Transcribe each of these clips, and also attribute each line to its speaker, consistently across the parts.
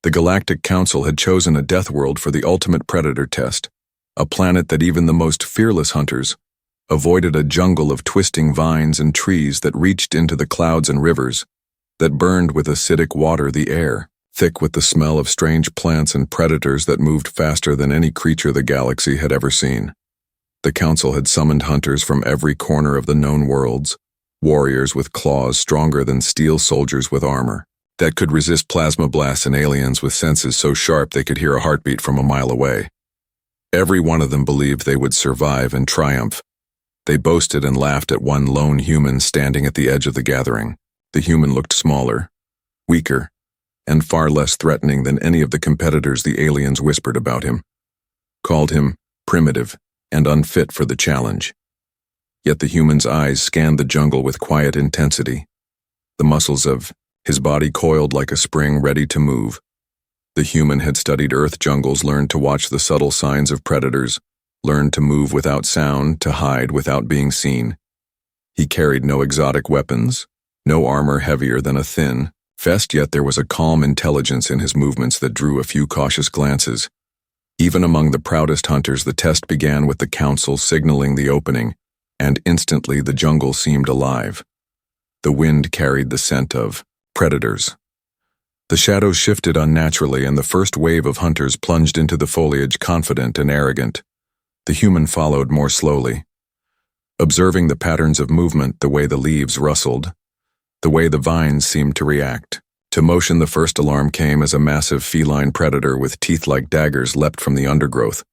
Speaker 1: The Galactic Council had chosen a death world for the ultimate predator test, a planet that even the most fearless hunters avoided, a jungle of twisting vines and trees that reached into the clouds and rivers, that burned with acidic water the air, thick with the smell of strange plants and predators that moved faster than any creature the galaxy had ever seen. The Council had summoned hunters from every corner of the known worlds, warriors with claws stronger than steel soldiers with armor, that could resist plasma blasts, and aliens with senses so sharp they could hear a heartbeat from a mile away. Every one of them believed they would survive and triumph. They boasted and laughed at one lone human standing at the edge of the gathering. The human looked smaller, weaker, and far less threatening than any of the competitors the aliens whispered about him, called him primitive and unfit for the challenge. Yet the human's eyes scanned the jungle with quiet intensity. The muscles of his body coiled like a spring ready to move. The human had studied Earth jungles, learned to watch the subtle signs of predators, learned to move without sound, to hide without being seen. He carried no exotic weapons, no armor heavier than a thin vest, yet there was a calm intelligence in his movements that drew a few cautious glances. Even among the proudest hunters, the test began with the Council signaling the opening, and instantly the jungle seemed alive. The wind carried the scent of predators. The shadows shifted unnaturally, and the first wave of hunters plunged into the foliage, confident and arrogant. The human followed more slowly, observing the patterns of movement, the way the leaves rustled, the way the vines seemed to react to motion. The first alarm came as a massive feline predator with teeth like daggers leapt from the undergrowth,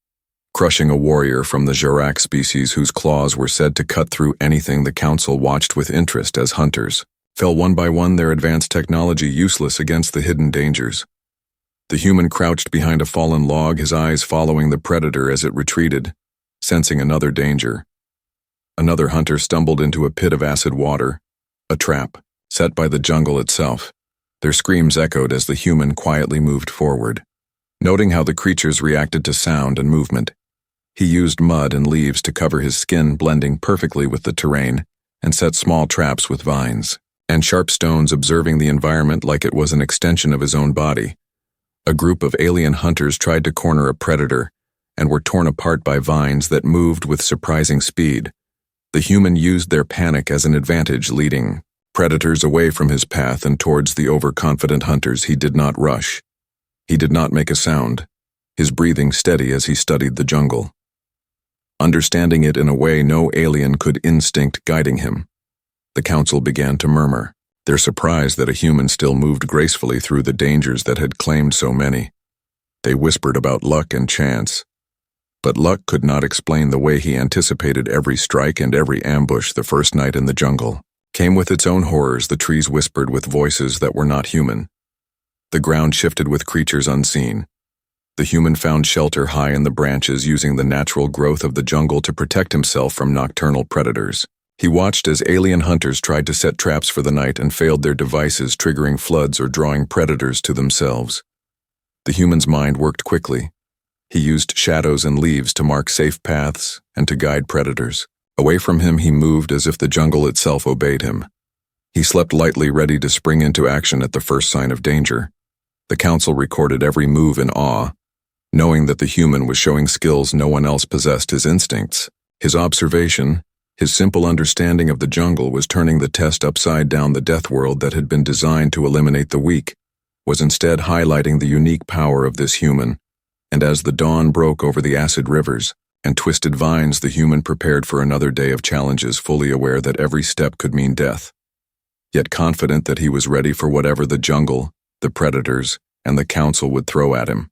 Speaker 1: crushing a warrior from the Jirac species whose claws were said to cut through anything. The Council watched with interest as hunters fell one by one, their advanced technology useless against the hidden dangers. The human crouched behind a fallen log, his eyes following the predator as it retreated, sensing another danger. Another hunter stumbled into a pit of acid water, a trap set by the jungle itself. Their screams echoed as the human quietly moved forward. Noting how the creatures reacted to sound and movement, he used mud and leaves to cover his skin, blending perfectly with the terrain, and set small traps with vines and sharp stones, observing the environment like it was an extension of his own body. A group of alien hunters tried to corner a predator and were torn apart by vines that moved with surprising speed. The human used their panic as an advantage, leading predators away from his path and towards the overconfident hunters. He did not rush. He did not make a sound, his breathing steady as he studied the jungle, understanding it in a way no alien could, instinct guiding him. The Council began to murmur, their surprise that a human still moved gracefully through the dangers that had claimed so many. They whispered about luck and chance, but luck could not explain the way he anticipated every strike and every ambush. The first night in the jungle came with its own horrors. The trees whispered with voices that were not human. The ground shifted with creatures unseen. The human found shelter high in the branches, using the natural growth of the jungle to protect himself from nocturnal predators. He watched as alien hunters tried to set traps for the night and failed their devices, triggering floods or drawing predators to themselves. The human's mind worked quickly. He used shadows and leaves to mark safe paths and to guide predators. Away from him he moved as if the jungle itself obeyed him. He slept lightly, ready to spring into action at the first sign of danger. The Council recorded every move in awe, knowing that the human was showing skills no one else possessed. His instincts, his observation, his simple understanding of the jungle was turning the test upside down. The death world that had been designed to eliminate the weak was instead highlighting the unique power of this human. And as the dawn broke over the acid rivers and twisted vines, the human prepared for another day of challenges, fully aware that every step could mean death, yet confident that he was ready for whatever the jungle, the predators, and the Council would throw at him.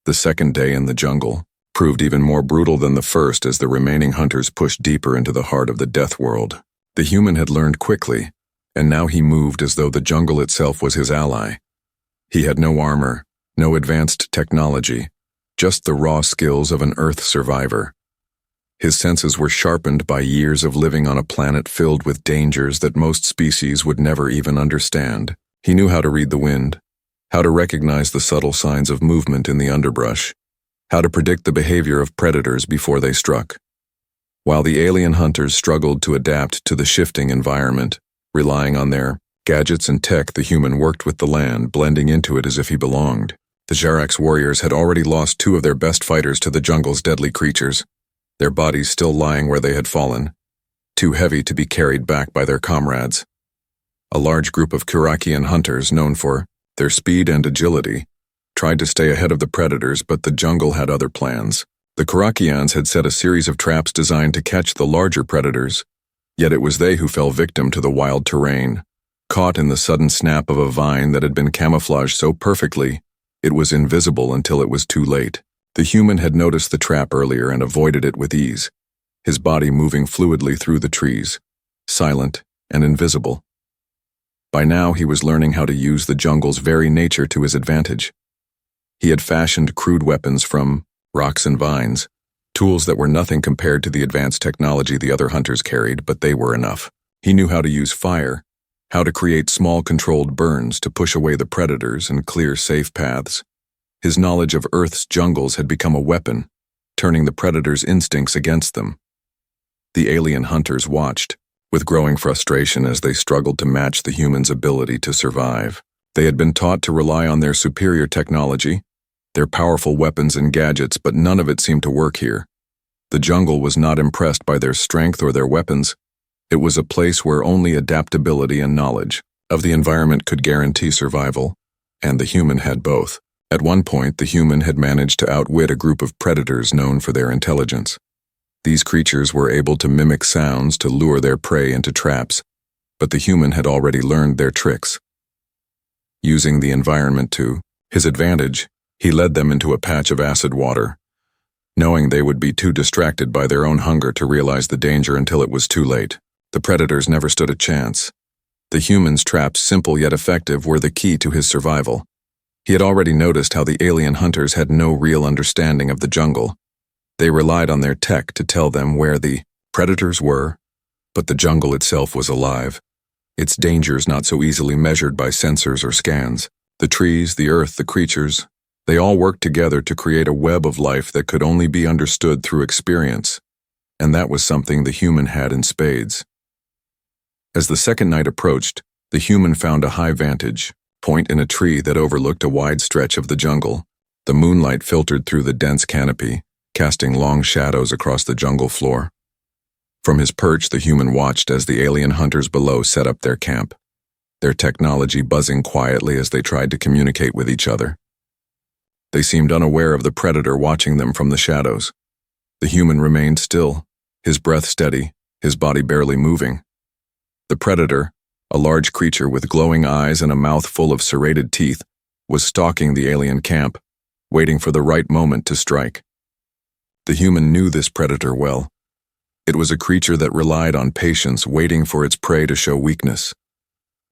Speaker 1: The second day in the jungle proved even more brutal than the first as the remaining hunters pushed deeper into the heart of the death world. The human had learned quickly, and now he moved as though the jungle itself was his ally. He had no armor, no advanced technology, just the raw skills of an Earth survivor. His senses were sharpened by years of living on a planet filled with dangers that most species would never even understand. He knew how to read the wind, how to recognize the subtle signs of movement in the underbrush, how to predict the behavior of predators before they struck. While the alien hunters struggled to adapt to the shifting environment, relying on their Gadgets and tech, the human worked with the land, blending into it as if he belonged. The Jarak's warriors had already lost 2 of their best fighters to the jungle's deadly creatures, their bodies still lying where they had fallen, too heavy to be carried back by their comrades. A large group of Kurakian hunters, known for their speed and agility, tried to stay ahead of the predators, but the jungle had other plans. The Kurakians had set a series of traps designed to catch the larger predators, yet it was they who fell victim to the wild terrain, caught in the sudden snap of a vine that had been camouflaged so perfectly it was invisible until it was too late. The human had noticed the trap earlier and avoided it with ease, his body moving fluidly through the trees, silent and invisible. By now he was learning how to use the jungle's very nature to his advantage. He had fashioned crude weapons from rocks and vines, tools that were nothing compared to the advanced technology the other hunters carried, but they were enough. He knew how to use fire, how to create small controlled burns to push away the predators and clear safe paths. His knowledge of Earth's jungles had become a weapon, turning the predators' instincts against them. The alien hunters watched, with growing frustration as they struggled to match the humans' ability to survive. They had been taught to rely on their superior technology, their powerful weapons and gadgets, but none of it seemed to work here. The jungle was not impressed by their strength or their weapons. It was a place where only adaptability and knowledge of the environment could guarantee survival, and the human had both. At one point, the human had managed to outwit a group of predators known for their intelligence. These creatures were able to mimic sounds to lure their prey into traps, but the human had already learned their tricks. Using the environment to his advantage, he led them into a patch of acid water, knowing they would be too distracted by their own hunger to realize the danger until it was too late. The predators never stood a chance. The human's traps, simple yet effective, were the key to his survival. He had already noticed how the alien hunters had no real understanding of the jungle. They relied on their tech to tell them where the predators were, but the jungle itself was alive, its dangers not so easily measured by sensors or scans. The trees, the earth, the creatures, they all worked together to create a web of life that could only be understood through experience, and that was something the human had in spades. As the second night approached, the human found a high vantage point in a tree that overlooked a wide stretch of the jungle. The moonlight filtered through the dense canopy, casting long shadows across the jungle floor. From his perch, the human watched as the alien hunters below set up their camp, their technology buzzing quietly as they tried to communicate with each other. They seemed unaware of the predator watching them from the shadows. The human remained still, his breath steady, his body barely moving. The predator, a large creature with glowing eyes and a mouth full of serrated teeth, was stalking the alien camp, waiting for the right moment to strike. The human knew this predator well. It was a creature that relied on patience, waiting for its prey to show weakness.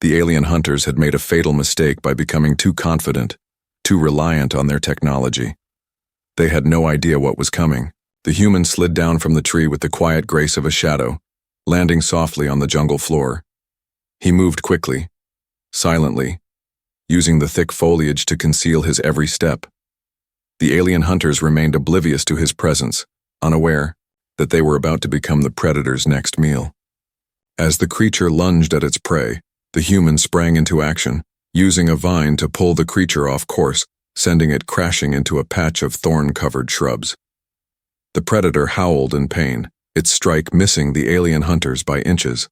Speaker 1: The alien hunters had made a fatal mistake by becoming too confident, too reliant on their technology. They had no idea what was coming. The human slid down from the tree with the quiet grace of a shadow, landing softly on the jungle floor. He moved quickly, silently, using the thick foliage to conceal his every step. The alien hunters remained oblivious to his presence, unaware that they were about to become the predator's next meal. As the creature lunged at its prey, the human sprang into action, using a vine to pull the creature off course, sending it crashing into a patch of thorn-covered shrubs. The predator howled in pain, its strike missing the alien hunters by inches.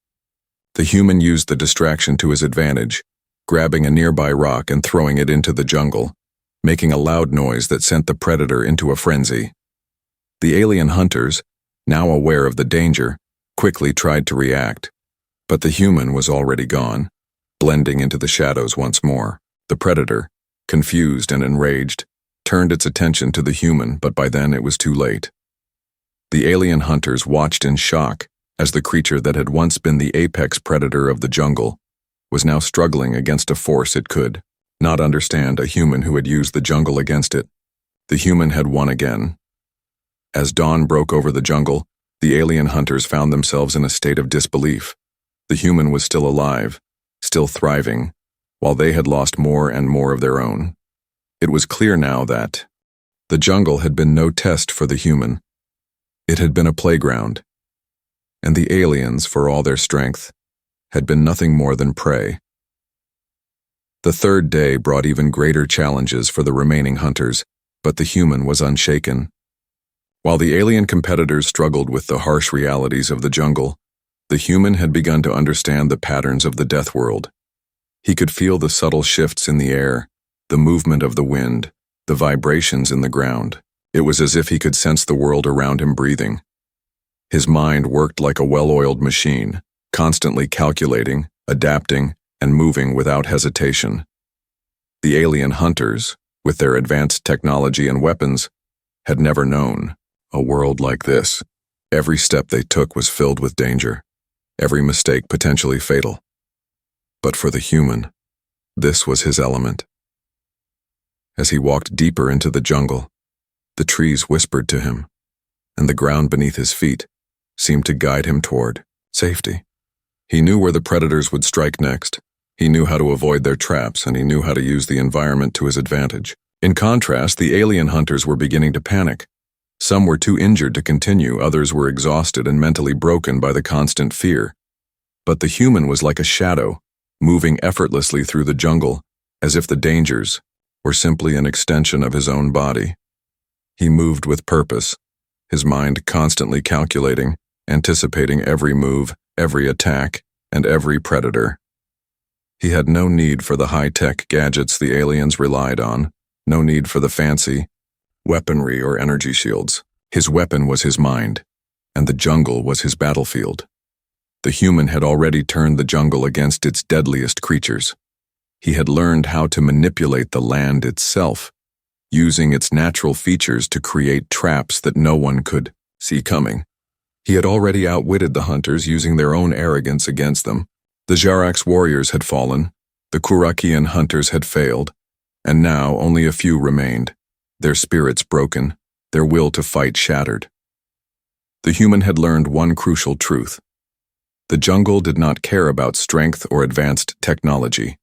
Speaker 1: The human used the distraction to his advantage, grabbing a nearby rock and throwing it into the jungle, making a loud noise that sent the predator into a frenzy. The alien hunters, now aware of the danger, quickly tried to react, but the human was already gone, blending into the shadows once more. The predator, confused and enraged, turned its attention to the human, but by then it was too late. The alien hunters watched in shock as the creature that had once been the apex predator of the jungle was now struggling against a force it could not understand, a human who had used the jungle against it. The human had won again. As dawn broke over the jungle, the alien hunters found themselves in a state of disbelief. The human was still alive, still thriving, while they had lost more and more of their own. It was clear now that the jungle had been no test for the human. It had been a playground, and the aliens, for all their strength, had been nothing more than prey. The third day brought even greater challenges for the remaining hunters, but the human was unshaken. While the alien competitors struggled with the harsh realities of the jungle, the human had begun to understand the patterns of the death world. He could feel the subtle shifts in the air, the movement of the wind, the vibrations in the ground. It was as if he could sense the world around him breathing. His mind worked like a well-oiled machine, constantly calculating, adapting, and moving without hesitation. The alien hunters, with their advanced technology and weapons, had never known a world like this. Every step they took was filled with danger, every mistake potentially fatal. But for the human, this was his element. As he walked deeper into the jungle, the trees whispered to him, and the ground beneath his feet seemed to guide him toward safety. He knew where the predators would strike next. He knew how to avoid their traps, and he knew how to use the environment to his advantage. In contrast, the alien hunters were beginning to panic. Some were too injured to continue, others were exhausted and mentally broken by the constant fear. But the human was like a shadow, moving effortlessly through the jungle, as if the dangers were simply an extension of his own body. He moved with purpose, his mind constantly calculating, anticipating every move, every attack, and every predator. He had no need for the high-tech gadgets the aliens relied on, no need for the fancy weaponry or energy shields. His weapon was his mind, and the jungle was his battlefield. The human had already turned the jungle against its deadliest creatures. He had learned how to manipulate the land itself, using its natural features to create traps that no one could see coming. He had already outwitted the hunters using their own arrogance against them. The Jarak's warriors had fallen, the Kurakian hunters had failed, and now only a few remained, their spirits broken, their will to fight shattered. The human had learned one crucial truth. The jungle did not care about strength or advanced technology.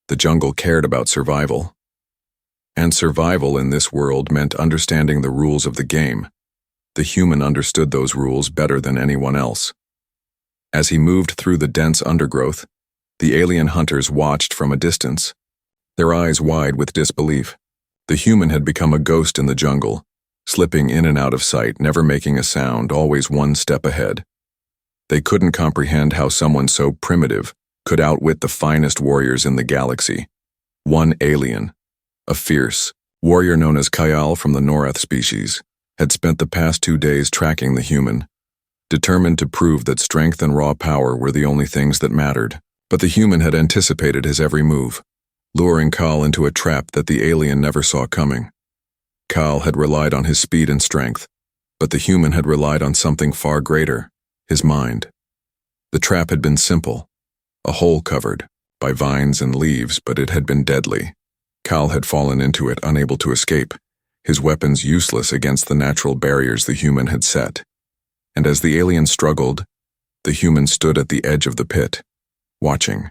Speaker 1: The jungle cared about survival. And survival in this world meant understanding the rules of the game. The human understood those rules better than anyone else. As he moved through the dense undergrowth, the alien hunters watched from a distance, their eyes wide with disbelief. The human had become a ghost in the jungle, slipping in and out of sight, never making a sound, always one step ahead. They couldn't comprehend how someone so primitive could outwit the finest warriors in the galaxy. One alien, a fierce warrior known as Kyle from the Noreth species, had spent the past 2 days tracking the human, determined to prove that strength and raw power were the only things that mattered. But the human had anticipated his every move, luring Kyle into a trap that the alien never saw coming. Kyle had relied on his speed and strength, but the human had relied on something far greater, his mind. The trap had been simple, a hole covered by vines and leaves, but it had been deadly. Kyle had fallen into it, unable to escape, his weapons useless against the natural barriers the human had set. And as the alien struggled, the human stood at the edge of the pit, watching.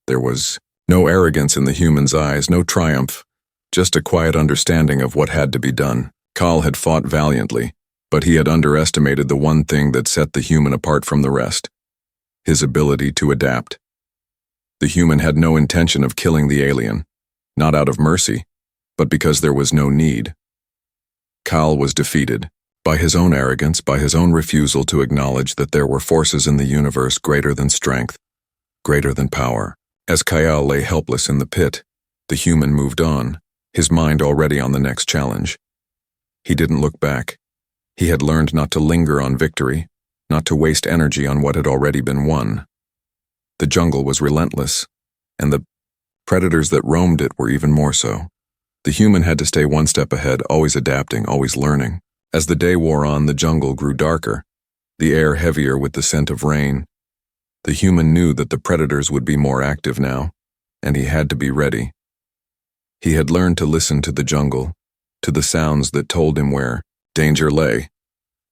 Speaker 1: There was no arrogance in the human's eyes, no triumph, just a quiet understanding of what had to be done. Kyle had fought valiantly, but he had underestimated the one thing that set the human apart from the rest: his ability to adapt. The human had no intention of killing the alien, not out of mercy, but because there was no need. Kyle was defeated by his own arrogance, by his own refusal to acknowledge that there were forces in the universe greater than strength, greater than power. As Kyle lay helpless in the pit, the human moved on, his mind already on the next challenge. He didn't look back. He had learned not to linger on victory, not to waste energy on what had already been won. The jungle was relentless, and the predators that roamed it were even more so. The human had to stay one step ahead, always adapting, always learning. As the day wore on, the jungle grew darker, the air heavier with the scent of rain. The human knew that the predators would be more active now, and he had to be ready. He had learned to listen to the jungle, to the sounds that told him where danger lay.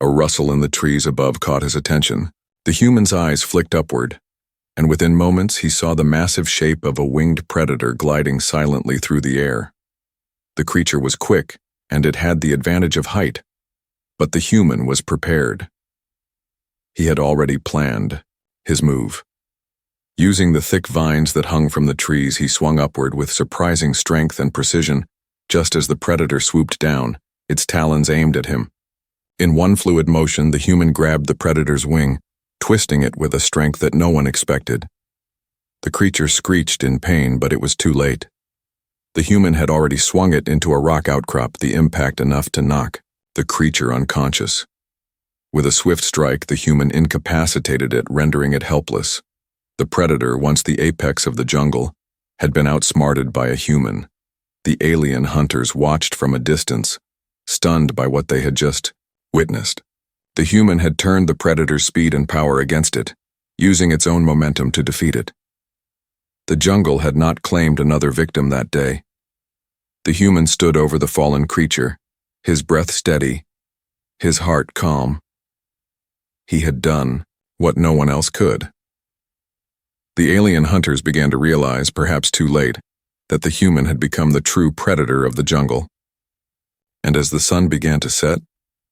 Speaker 1: A rustle in the trees above caught his attention. The human's eyes flicked upward, and within moments he saw the massive shape of a winged predator gliding silently through the air. The creature was quick, and it had the advantage of height, but the human was prepared. He had already planned his move. Using the thick vines that hung from the trees, he swung upward with surprising strength and precision. Just as the predator swooped down, its talons aimed at him. In one fluid motion, the human grabbed the predator's wing, twisting it with a strength that no one expected. The creature screeched in pain, but it was too late. The human had already swung it into a rock outcrop, the impact enough to knock the creature unconscious. With a swift strike, the human incapacitated it, rendering it helpless. The predator, once the apex of the jungle, had been outsmarted by a human. The alien hunters watched from a distance, stunned by what they had just witnessed. The human had turned the predator's speed and power against it, using its own momentum to defeat it. The jungle had not claimed another victim that day. The human stood over the fallen creature, his breath steady, his heart calm. He had done what no one else could. The alien hunters began to realize, perhaps too late, that the human had become the true predator of the jungle. And as the sun began to set,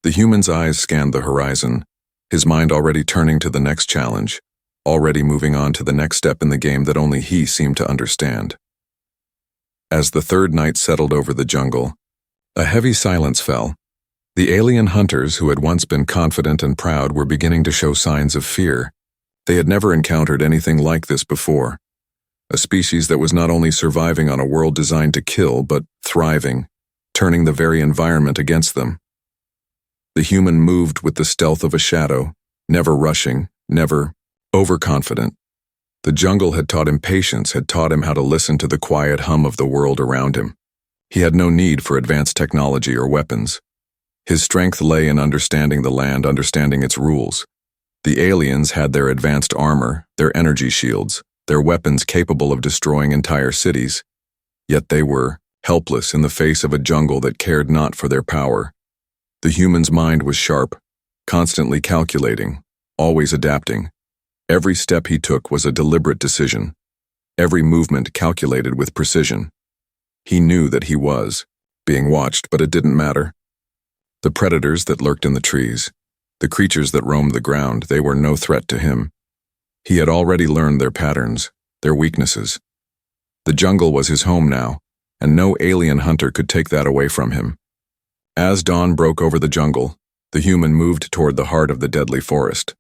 Speaker 1: the human's eyes scanned the horizon, his mind already turning to the next challenge, already moving on to the next step in the game that only he seemed to understand. As the third night settled over the jungle, a heavy silence fell. The alien hunters, who had once been confident and proud, were beginning to show signs of fear. They had never encountered anything like this before. A species that was not only surviving on a world designed to kill, but thriving, turning the very environment against them. The human moved with the stealth of a shadow, never rushing, never overconfident. The jungle had taught him patience, had taught him how to listen to the quiet hum of the world around him. He had no need for advanced technology or weapons. His strength lay in understanding the land, understanding its rules. The aliens had their advanced armor, their energy shields, their weapons capable of destroying entire cities. Yet they were helpless in the face of a jungle that cared not for their power. The human's mind was sharp, constantly calculating, always adapting. Every step he took was a deliberate decision, every movement calculated with precision. He knew that he was being watched, but it didn't matter. The predators that lurked in the trees, the creatures that roamed the ground, they were no threat to him. He had already learned their patterns, their weaknesses. The jungle was his home now, and no alien hunter could take that away from him. As dawn broke over the jungle, the human moved toward the heart of the deadly forest.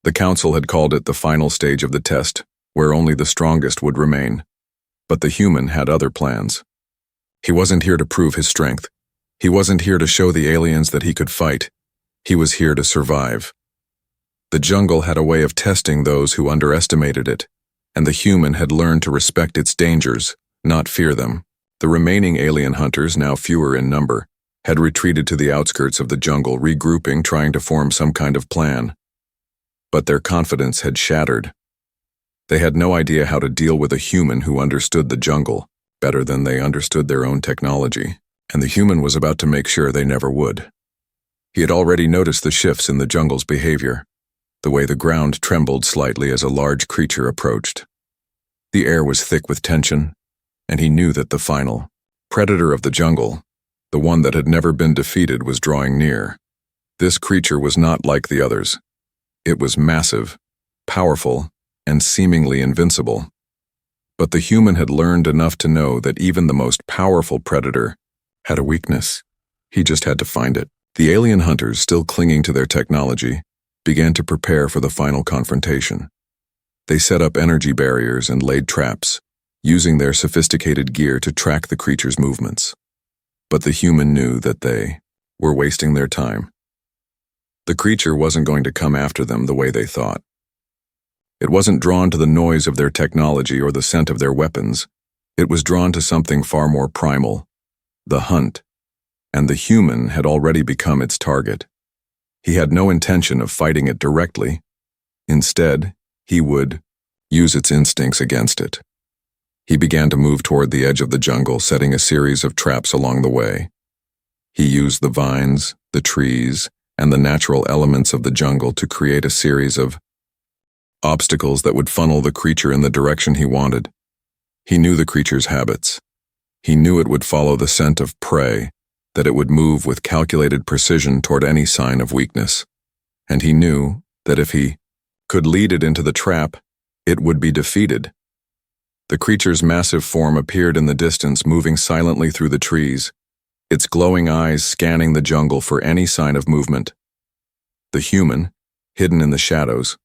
Speaker 1: The council had called it the final stage of the test, where only the strongest would remain. But the human had other plans. He wasn't here to prove his strength. He wasn't here to show the aliens that he could fight. He was here to survive. The jungle had a way of testing those who underestimated it, and the human had learned to respect its dangers, not fear them. The remaining alien hunters, now fewer in number, had retreated to the outskirts of the jungle, regrouping, trying to form some kind of plan. But their confidence had shattered. They had no idea how to deal with a human who understood the jungle better than they understood their own technology, and the human was about to make sure they never would. He had already noticed the shifts in the jungle's behavior, the way the ground trembled slightly as a large creature approached. The air was thick with tension, and he knew that the final predator of the jungle, the one that had never been defeated, was drawing near. This creature was not like the others. It was massive, powerful, and seemingly invincible. But the human had learned enough to know that even the most powerful predator had a weakness. He just had to find it. The alien hunters, still clinging to their technology, began to prepare for the final confrontation. They set up energy barriers and laid traps, using their sophisticated gear to track the creature's movements. But the human knew that they were wasting their time. The creature wasn't going to come after them the way they thought. It wasn't drawn to the noise of their technology or the scent of their weapons. It was drawn to something far more primal, the hunt, and the human had already become its target. He had no intention of fighting it directly. Instead, he would use its instincts against it. He began to move toward the edge of the jungle, setting a series of traps along the way. He used the vines, the trees, and the natural elements of the jungle to create a series of obstacles that would funnel the creature in the direction he wanted. He knew the creature's habits. He knew it would follow the scent of prey, that it would move with calculated precision toward any sign of weakness. And he knew that if he could lead it into the trap, it would be defeated. The creature's massive form appeared in the distance, moving silently through the trees, its glowing eyes scanning the jungle for any sign of movement. The human, hidden in the shadows,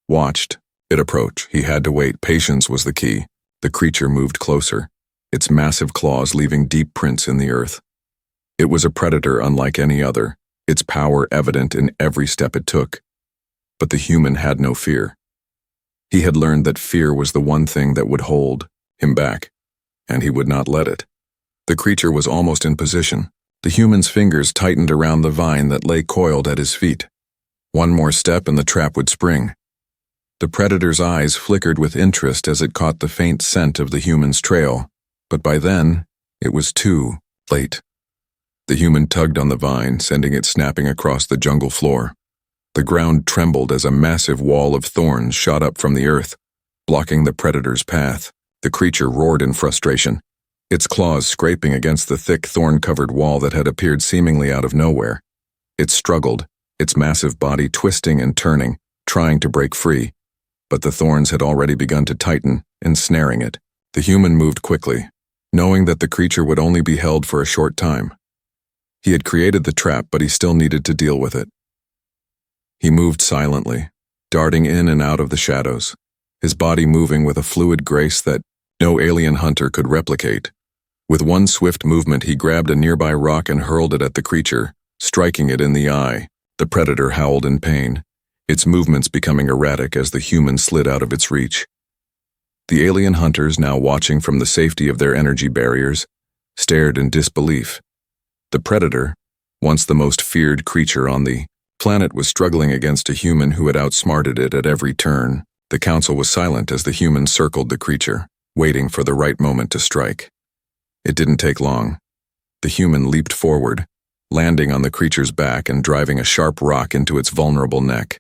Speaker 1: watched it approach. He had to wait. Patience was the key. The creature moved closer, its massive claws leaving deep prints in the earth. It was a predator unlike any other, its power evident in every step it took. But the human had no fear. He had learned that fear was the one thing that would hold him back, and he would not let it. The creature was almost in position. The human's fingers tightened around the vine that lay coiled at his feet. One more step and the trap would spring. The predator's eyes flickered with interest as it caught the faint scent of the human's trail, but by then, it was too late. The human tugged on the vine, sending it snapping across the jungle floor. The ground trembled as a massive wall of thorns shot up from the earth, blocking the predator's path. The creature roared in frustration, its claws scraping against the thick thorn-covered wall that had appeared seemingly out of nowhere. It struggled, its massive body twisting and turning, trying to break free, but the thorns had already begun to tighten, ensnaring it. The human moved quickly, knowing that the creature would only be held for a short time. He had created the trap, but he still needed to deal with it. He moved silently, darting in and out of the shadows, his body moving with a fluid grace that no alien hunter could replicate. With one swift movement, he grabbed a nearby rock and hurled it at the creature, striking it in the eye. The predator howled in pain, its movements becoming erratic as the human slid out of its reach. The alien hunters, now watching from the safety of their energy barriers, stared in disbelief. The predator, once the most feared creature on the planet, was struggling against a human who had outsmarted it at every turn. The council was silent as the human circled the creature, waiting for the right moment to strike. It didn't take long. The human leaped forward, landing on the creature's back and driving a sharp rock into its vulnerable neck.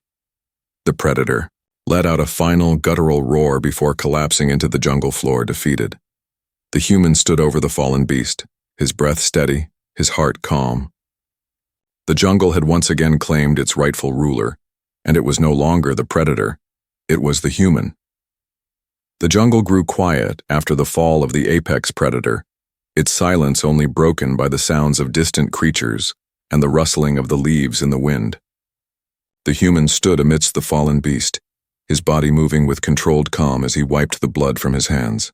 Speaker 1: The predator let out a final guttural roar before collapsing into the jungle floor, defeated. The human stood over the fallen beast, his breath steady, his heart calm. The jungle had once again claimed its rightful ruler, and it was no longer the predator, it was the human. The jungle grew quiet after the fall of the apex predator, its silence only broken by the sounds of distant creatures and the rustling of the leaves in the wind. The human stood amidst the fallen beast, his body moving with controlled calm as he wiped the blood from his hands.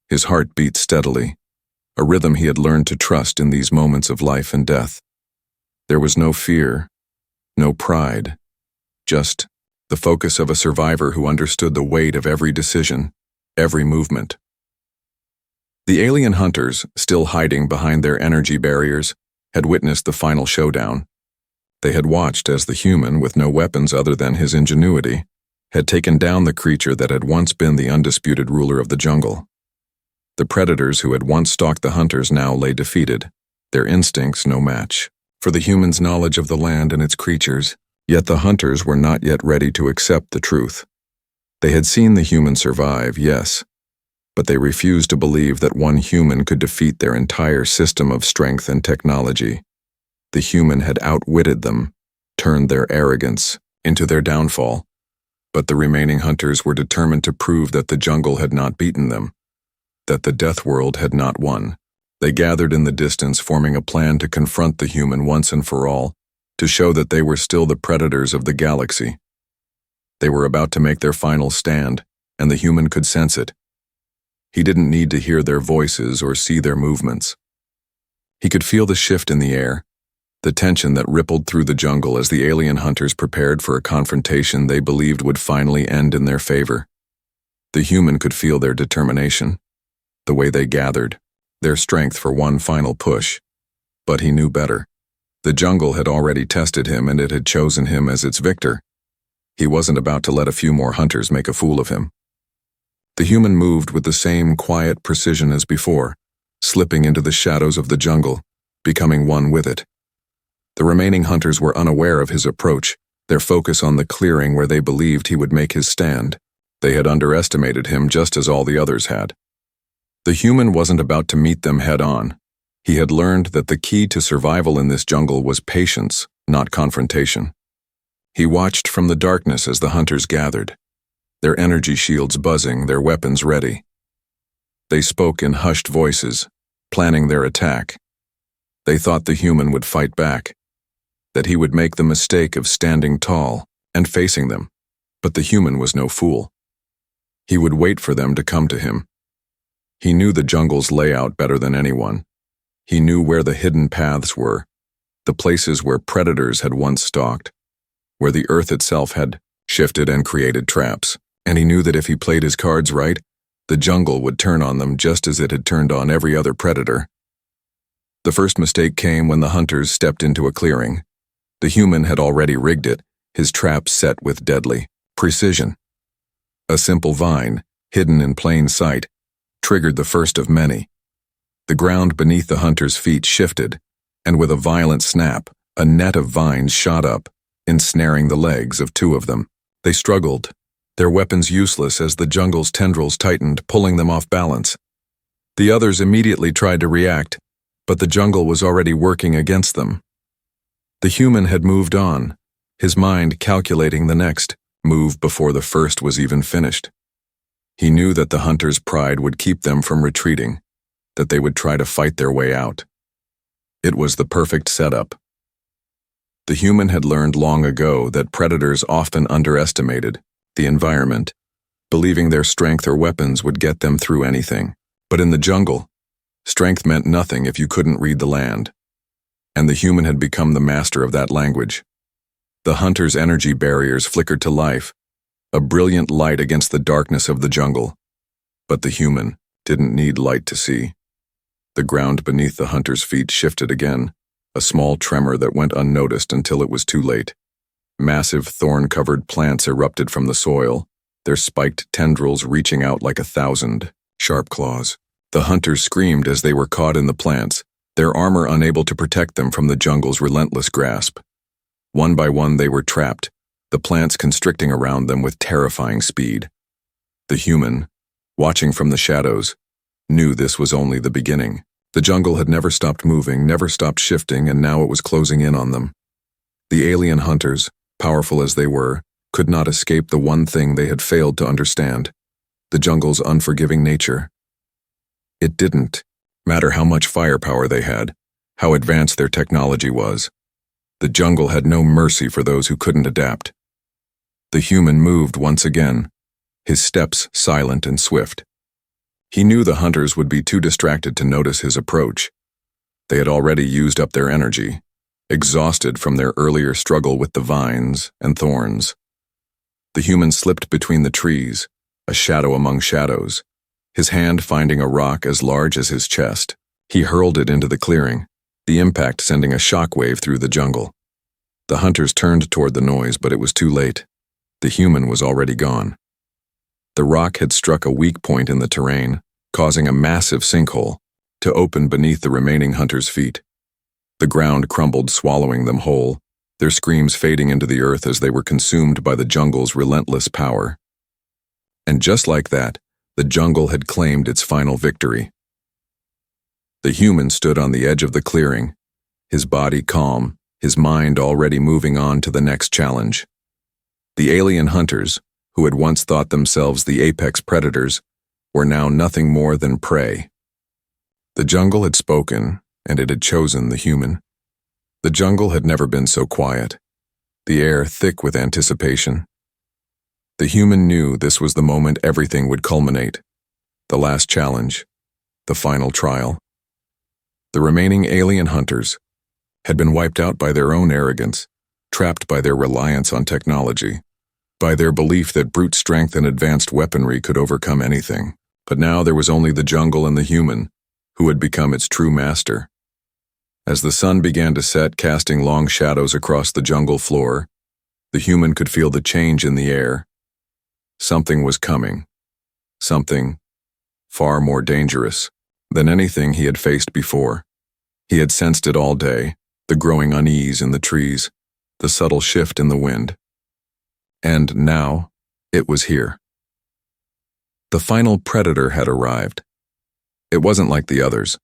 Speaker 1: His heart beat steadily, a rhythm he had learned to trust in these moments of life and death. There was no fear, no pride, just the focus of a survivor who understood the weight of every decision, every movement. The alien hunters, still hiding behind their energy barriers, had witnessed the final showdown. They had watched as the human, with no weapons other than his ingenuity, had taken down the creature that had once been the undisputed ruler of the jungle. The predators who had once stalked the hunters now lay defeated, their instincts no match for the humans' knowledge of the land and its creatures, yet the hunters were not yet ready to accept the truth. They had seen the human survive, yes, but they refused to believe that one human could defeat their entire system of strength and technology. The human had outwitted them, turned their arrogance into their downfall, but the remaining hunters were determined to prove that the jungle had not beaten them, that the death world had not won. They gathered in the distance, forming a plan to confront the human once and for all, to show that they were still the predators of the galaxy. They were about to make their final stand, and the human could sense it. He didn't need to hear their voices or see their movements. He could feel the shift in the air, the tension that rippled through the jungle as the alien hunters prepared for a confrontation they believed would finally end in their favor. The human could feel their determination, the way they gathered, their strength for one final push. But he knew better. The jungle had already tested him, and it had chosen him as its victor. He wasn't about to let a few more hunters make a fool of him. The human moved with the same quiet precision as before, slipping into the shadows of the jungle, becoming one with it. The remaining hunters were unaware of his approach, their focus on the clearing where they believed he would make his stand. They had underestimated him just as all the others had. The human wasn't about to meet them head-on. He had learned that the key to survival in this jungle was patience, not confrontation. He watched from the darkness as the hunters gathered. their energy shields buzzing, their weapons ready. They spoke in hushed voices, planning their attack. They thought the human would fight back, that he would make the mistake of standing tall and facing them, but the human was no fool. He would wait for them to come to him. He knew the jungle's layout better than anyone. He knew where the hidden paths were, the places where predators had once stalked, where the earth itself had shifted and created traps, and he knew that if he played his cards right, the jungle would turn on them just as it had turned on every other predator. The first mistake came when the hunters stepped into a clearing. The human had already rigged it, his trap set with deadly precision. A simple vine, hidden in plain sight, triggered the first of many. The ground beneath the hunter's feet shifted, and with a violent snap, a net of vines shot up, ensnaring the legs of two of them. They struggled, their weapons useless as the jungle's tendrils tightened, pulling them off balance. The others immediately tried to react, but the jungle was already working against them. The human had moved on, his mind calculating the next move before the first was even finished. He knew that the hunter's pride would keep them from retreating, that they would try to fight their way out. It was the perfect setup. The human had learned long ago that predators often underestimated the environment, believing their strength or weapons would get them through anything. But in the jungle, strength meant nothing if you couldn't read the land. And the human had become the master of that language. The hunter's energy barriers flickered to life, a brilliant light against the darkness of the jungle. But the human didn't need light to see. The ground beneath the hunter's feet shifted again, a small tremor that went unnoticed until it was too late. Massive thorn-covered plants erupted from the soil, their spiked tendrils reaching out like 1,000 sharp claws. The hunters screamed as they were caught in the plants, their armor unable to protect them from the jungle's relentless grasp. One by one they were trapped, the plants constricting around them with terrifying speed. The human, watching from the shadows, knew this was only the beginning. The jungle had never stopped moving, never stopped shifting, and now it was closing in on them. The alien hunters, powerful as they were, could not escape the one thing they had failed to understand: the jungle's unforgiving nature. It didn't matter how much firepower they had, how advanced their technology was. The jungle had no mercy for those who couldn't adapt. The human moved once again, his steps silent and swift. He knew the hunters would be too distracted to notice his approach. They had already used up their energy, exhausted from their earlier struggle with the vines and thorns. The human slipped between the trees, a shadow among shadows, his hand finding a rock as large as his chest. He hurled it into the clearing, the impact sending a shockwave through the jungle. The hunters turned toward the noise, but it was too late. The human was already gone. The rock had struck a weak point in the terrain, causing a massive sinkhole to open beneath the remaining hunters' feet. The ground crumbled, swallowing them whole, their screams fading into the earth as they were consumed by the jungle's relentless power. And just like that, the jungle had claimed its final victory. The human stood on the edge of the clearing, his body calm, his mind already moving on to the next challenge. The alien hunters, who had once thought themselves the apex predators, were now nothing more than prey. The jungle had spoken, and it had chosen the human. The jungle had never been so quiet, the air thick with anticipation. The human knew this was the moment everything would culminate, the last challenge, the final trial. The remaining alien hunters had been wiped out by their own arrogance, trapped by their reliance on technology, by their belief that brute strength and advanced weaponry could overcome anything. But now there was only the jungle and the human, who had become its true master. As the sun began to set, casting long shadows across the jungle floor, the human could feel the change in the air. Something was coming. Something far more dangerous than anything he had faced before. He had sensed it all day, the growing unease in the trees, the subtle shift in the wind. And now, it was here. The final predator had arrived. It wasn't like the others.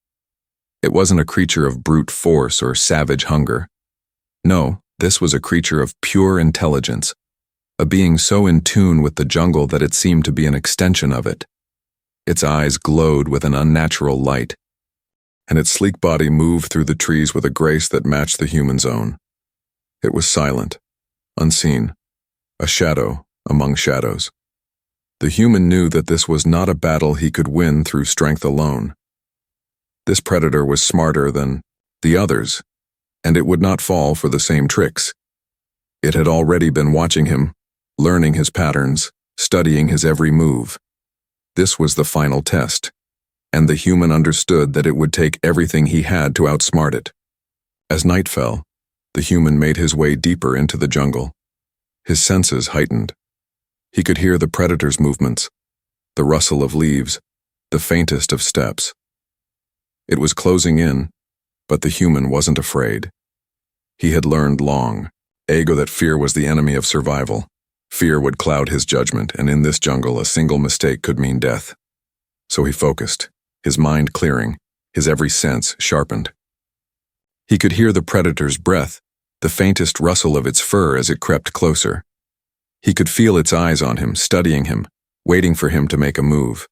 Speaker 1: It wasn't a creature of brute force or savage hunger. No, this was a creature of pure intelligence, a being so in tune with the jungle that it seemed to be an extension of it. Its eyes glowed with an unnatural light, and its sleek body moved through the trees with a grace that matched the human's own. It was silent, unseen, a shadow among shadows. The human knew that this was not a battle he could win through strength alone. This predator was smarter than the others, and it would not fall for the same tricks. It had already been watching him, learning his patterns, studying his every move. This was the final test, and the human understood that it would take everything he had to outsmart it. As night fell, the human made his way deeper into the jungle. His senses heightened. He could hear the predator's movements, the rustle of leaves, the faintest of steps. It was closing in, but the human wasn't afraid. He had learned long ago that fear was the enemy of survival. Fear would cloud his judgment, and in this jungle a single mistake could mean death. So he focused, his mind clearing, his every sense sharpened. He could hear the predator's breath, the faintest rustle of its fur as it crept closer. He could feel its eyes on him, studying him, waiting for him to make a move.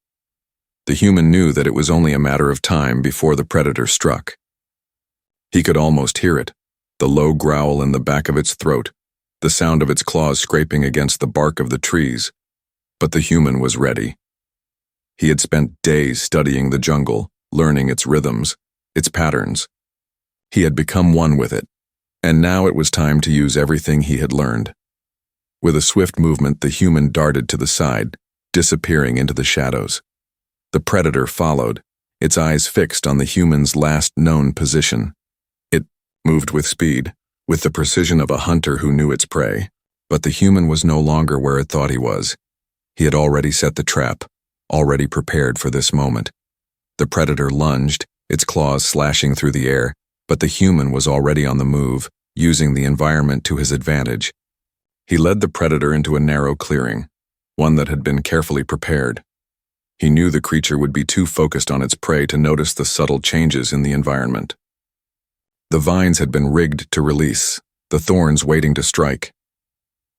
Speaker 1: The human knew that it was only a matter of time before the predator struck. He could almost hear it, the low growl in the back of its throat, the sound of its claws scraping against the bark of the trees. But the human was ready. He had spent days studying the jungle, learning its rhythms, its patterns. He had become one with it, and now it was time to use everything he had learned. With a swift movement, the human darted to the side, disappearing into the shadows. The predator followed, its eyes fixed on the human's last known position. It moved with speed, with the precision of a hunter who knew its prey, but the human was no longer where it thought he was. He had already set the trap, already prepared for this moment. The predator lunged, its claws slashing through the air, but the human was already on the move, using the environment to his advantage. He led the predator into a narrow clearing, one that had been carefully prepared. He knew the creature would be too focused on its prey to notice the subtle changes in the environment. The vines had been rigged to release, the thorns waiting to strike.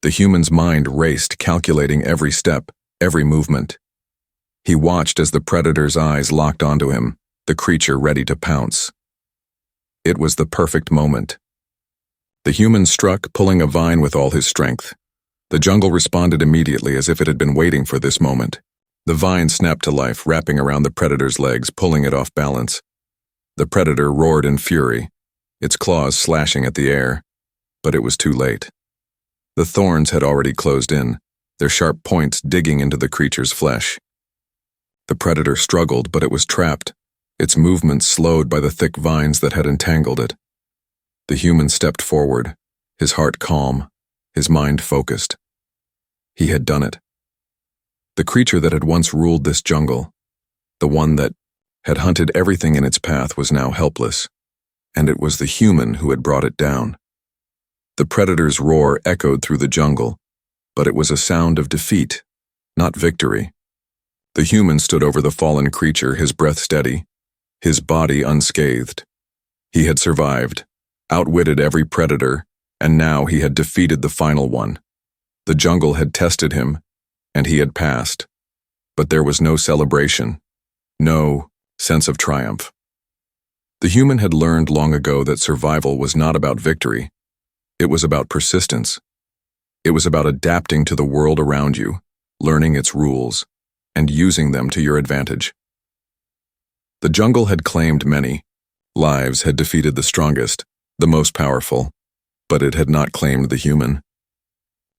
Speaker 1: The human's mind raced, calculating every step, every movement. He watched as the predator's eyes locked onto him, the creature ready to pounce. It was the perfect moment. The human struck, pulling a vine with all his strength. The jungle responded immediately, as if it had been waiting for this moment. The vine snapped to life, wrapping around the predator's legs, pulling it off balance. The predator roared in fury, its claws slashing at the air, but it was too late. The thorns had already closed in, their sharp points digging into the creature's flesh. The predator struggled, but it was trapped, its movements slowed by the thick vines that had entangled it. The human stepped forward, his heart calm, his mind focused. He had done it. The creature that had once ruled this jungle, the one that had hunted everything in its path, was now helpless, and it was the human who had brought it down. The predator's roar echoed through the jungle, but it was a sound of defeat, not victory. The human stood over the fallen creature, his breath steady, his body unscathed. He had survived, outwitted every predator, and now he had defeated the final one. The jungle had tested him, and he had passed. But there was no celebration, no sense of triumph. The human had learned long ago that survival was not about victory. It was about persistence. It was about adapting to the world around you, learning its rules, and using them to your advantage. The jungle had claimed many. Lives had defeated the strongest, the most powerful, but it had not claimed the human.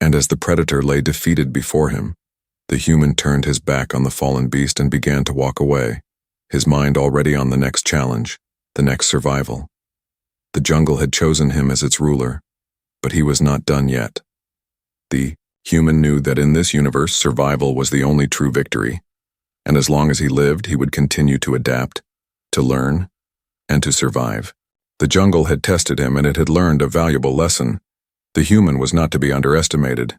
Speaker 1: And as the predator lay defeated before him, the human turned his back on the fallen beast and began to walk away, his mind already on the next challenge, the next survival. The jungle had chosen him as its ruler, but he was not done yet. The human knew that in this universe, survival was the only true victory, and as long as he lived, he would continue to adapt, to learn, and to survive. The jungle had tested him, and it had learned a valuable lesson. The human was not to be underestimated.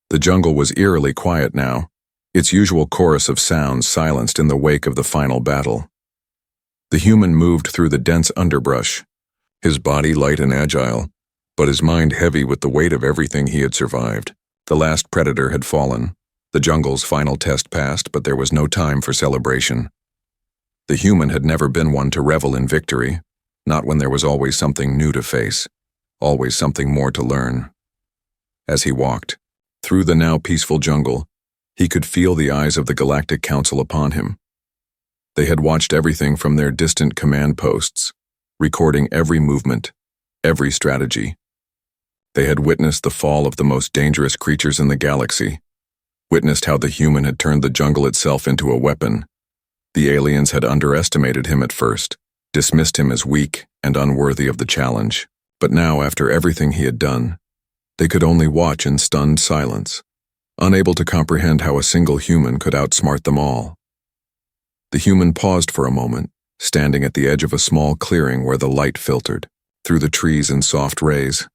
Speaker 1: The jungle was eerily quiet now, its usual chorus of sounds silenced in the wake of the final battle. The human moved through the dense underbrush, his body light and agile, but his mind heavy with the weight of everything he had survived. The last predator had fallen. The jungle's final test passed, but there was no time for celebration. The human had never been one to revel in victory, not when there was always something new to face, always something more to learn. As he walked through the now peaceful jungle, he could feel the eyes of the Galactic Council upon him. They had watched everything from their distant command posts, recording every movement, every strategy. They had witnessed the fall of the most dangerous creatures in the galaxy, witnessed how the human had turned the jungle itself into a weapon. The aliens had underestimated him at first, dismissed him as weak and unworthy of the challenge. But now, after everything he had done, they could only watch in stunned silence, unable to comprehend how a single human could outsmart them all. The human paused for a moment, standing at the edge of a small clearing where the light filtered through the trees in soft rays.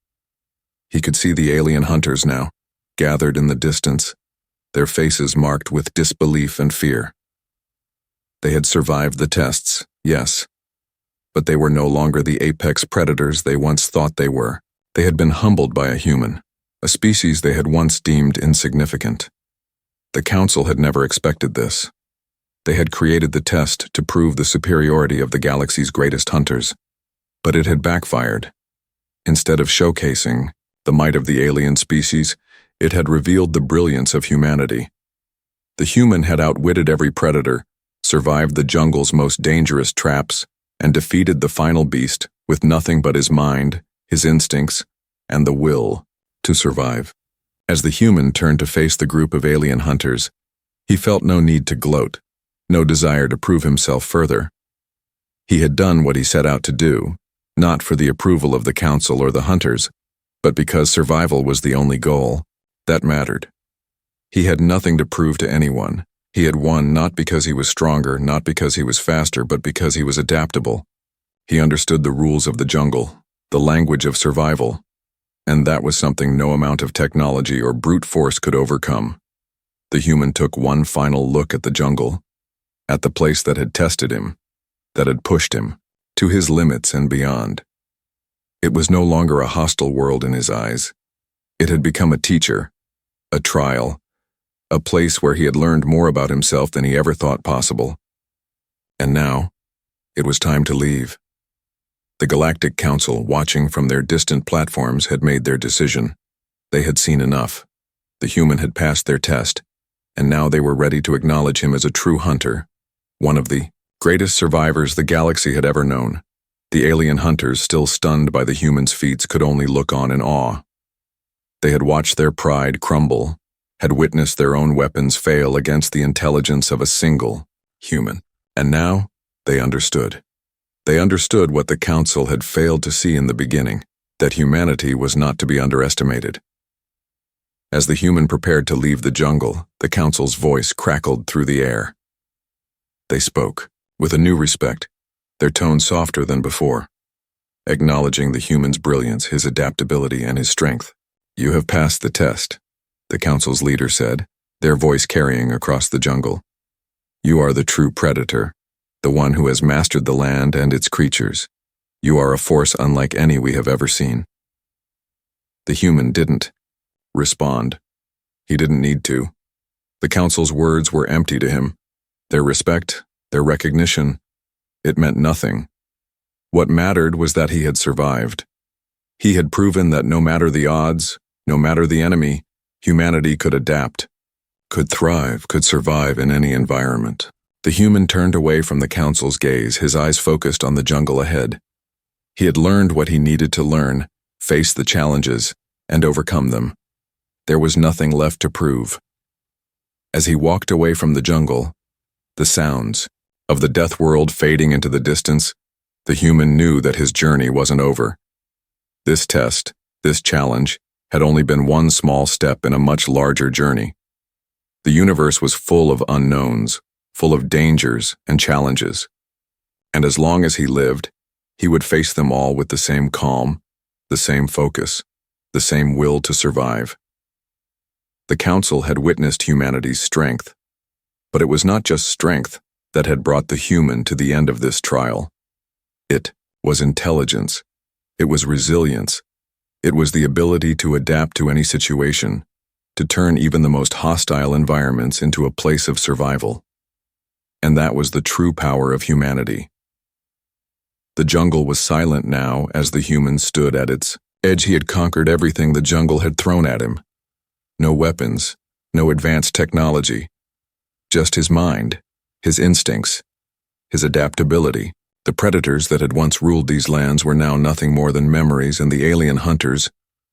Speaker 1: He could see the alien hunters now, gathered in the distance, their faces marked with disbelief and fear. They had survived the tests, yes, but they were no longer the apex predators they once thought they were. They had been humbled by a human, a species they had once deemed insignificant. The Council had never expected this. They had created the test to prove the superiority of the galaxy's greatest hunters, but it had backfired. Instead of showcasing the might of the alien species, it had revealed the brilliance of humanity. The human had outwitted every predator, survived the jungle's most dangerous traps, and defeated the final beast with nothing but his mind, his instincts, and the will to survive. As the human turned to face the group of alien hunters, he felt no need to gloat, no desire to prove himself further. He had done what he set out to do, not for the approval of the Council or the hunters, but because survival was the only goal that mattered. He had nothing to prove to anyone. He had won not because he was stronger, not because he was faster, but because he was adaptable. He understood the rules of the jungle, the language of survival, and that was something no amount of technology or brute force could overcome. The human took one final look at the jungle, at the place that had tested him, that had pushed him to his limits and beyond. It was no longer a hostile world in his eyes. It had become a teacher, a trial, a place where he had learned more about himself than he ever thought possible. And now, it was time to leave. The Galactic Council, watching from their distant platforms, had made their decision. They had seen enough. The human had passed their test, and now they were ready to acknowledge him as a true hunter, one of the greatest survivors the galaxy had ever known. The alien hunters, still stunned by the human's feats, could only look on in awe. They had watched their pride crumble, had witnessed their own weapons fail against the intelligence of a single human. And now, they understood. They understood what the Council had failed to see in the beginning, that humanity was not to be underestimated. As the human prepared to leave the jungle, the Council's voice crackled through the air. They spoke, with a new respect, their tone softer than before, acknowledging the human's brilliance, his adaptability, and his strength. "You have passed the test," the Council's leader said, their voice carrying across the jungle. "You are the true predator, the one who has mastered the land and its creatures. You are a force unlike any we have ever seen." The human didn't respond. He didn't need to. The Council's words were empty to him. Their respect, their recognition, it meant nothing. What mattered was that he had survived. He had proven that no matter the odds, no matter the enemy, humanity could adapt, could thrive, could survive in any environment. The human turned away from the Council's gaze, his eyes focused on the jungle ahead. He had learned what he needed to learn, face the challenges, and overcome them. There was nothing left to prove. As he walked away from the jungle, the sounds of the death world fading into the distance, the human knew that his journey wasn't over. This test, this challenge, had only been one small step in a much larger journey. The universe was full of unknowns, full of dangers and challenges. And as long as he lived, he would face them all with the same calm, the same focus, the same will to survive. The Council had witnessed humanity's strength, but it was not just strength that had brought the human to the end of this trial. It was intelligence. It was resilience. It was the ability to adapt to any situation, to turn even the most hostile environments into a place of survival. And that was the true power of humanity. The jungle was silent now as the human stood at its edge. He had conquered everything the jungle had thrown at him. No weapons, no advanced technology, just his mind, his instincts, his adaptability. The predators that had once ruled these lands were now nothing more than memories, and the alien hunters,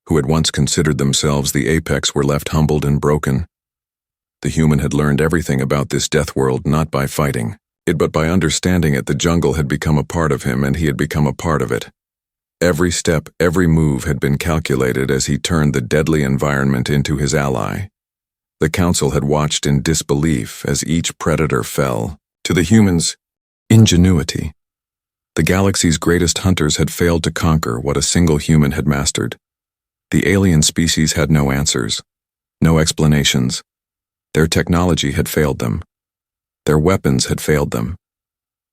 Speaker 1: who had once considered themselves the apex, were left humbled and broken. The human had learned everything about this death world not by fighting it but by understanding it. The jungle had become a part of him, and he had become a part of it. Every step, every move had been calculated as he turned the deadly environment into his ally. The council had watched in disbelief as each predator fell to the humans' ingenuity. The galaxy's greatest hunters had failed to conquer what a single human had mastered. The alien species had no answers, no explanations. Their technology had failed them. Their weapons had failed them.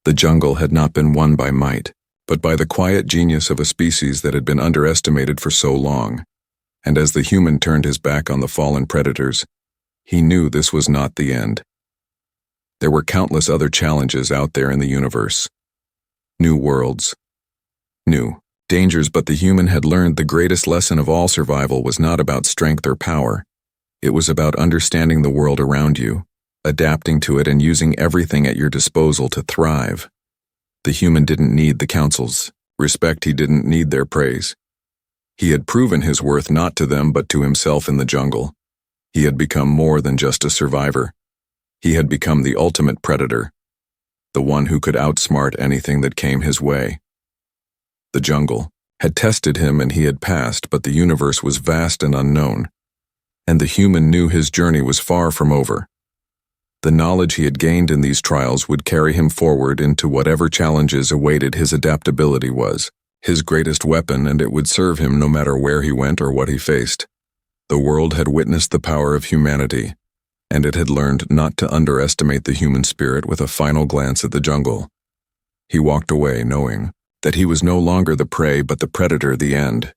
Speaker 1: The jungle had not been won by might, but by the quiet genius of a species that had been underestimated for so long. And as the human turned his back on the fallen predators, he knew this was not the end. There were countless other challenges out there in the universe. New worlds, new dangers, but the human had learned the greatest lesson of all. Survival was not about strength or power. It was about understanding the world around you, adapting to it, and using everything at your disposal to thrive. The human didn't need the council's respect. He didn't need their praise. He had proven his worth not to them but to himself in the jungle. He had become more than just a survivor. He had become the ultimate predator, the one who could outsmart anything that came his way. The jungle had tested him and he had passed, but the universe was vast and unknown, and the human knew his journey was far from over. The knowledge he had gained in these trials would carry him forward into whatever challenges awaited. His adaptability was his greatest weapon, and it would serve him no matter where he went or what he faced. The world had witnessed the power of humanity, and it had learned not to underestimate the human spirit. With a final glance at the jungle, he walked away knowing that he was no longer the prey but the predator. The end.